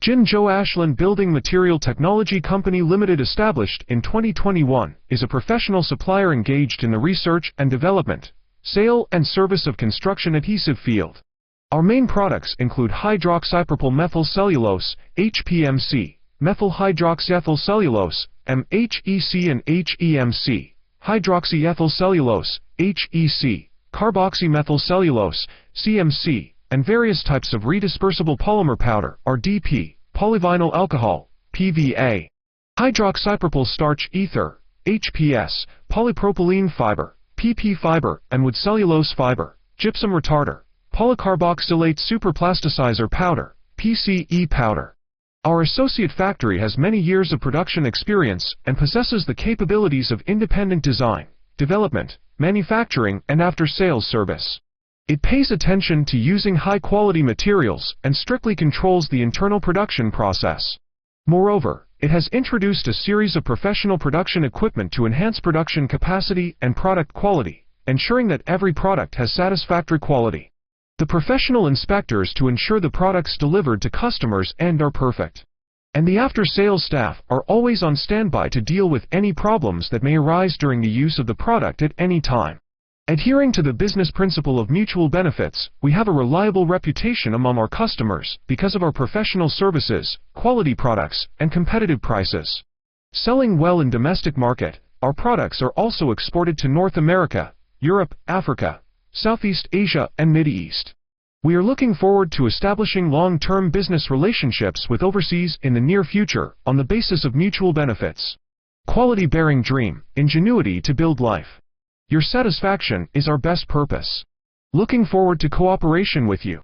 Jinzhou Ashland Building Material Technology Company Limited, established in 2021, is a professional supplier engaged in the research and development, sale and service of construction adhesive field. Our main products include hydroxypropyl methyl cellulose, Hpmc, methyl hydroxyethyl cellulose, MHEC and HEMC, hydroxyethyl cellulose, HEC, carboxymethyl cellulose, CMC, and various types of redispersible polymer powder, RDP, polyvinyl alcohol, PVA, hydroxypropyl starch ether, HPS, polypropylene fiber, PP fiber, and wood cellulose fiber, gypsum retarder, polycarboxylate superplasticizer powder, PCE powder. Our associate factory has many years of production experience and possesses the capabilities of independent design, development, manufacturing, and after-sales service. It pays attention to using high-quality materials and strictly controls the internal production process. Moreover, it has introduced a series of professional production equipment to enhance production capacity and product quality, ensuring that every product has satisfactory quality. The professional inspectors to ensure the products delivered to customers are perfect. And the after-sales staff are always on standby to deal with any problems that may arise during the use of the product at any time. Adhering to the business principle of mutual benefits, we have a reliable reputation among our customers because of our professional services, quality products, and competitive prices. Selling well in domestic market, our products are also exported to North America, Europe, Africa, Southeast Asia, and Middle East. We are looking forward to establishing long-term business relationships with overseas in the near future on the basis of mutual benefits. Quality bearing dream, ingenuity to build life. Your satisfaction is our best purpose. Looking forward to cooperation with you.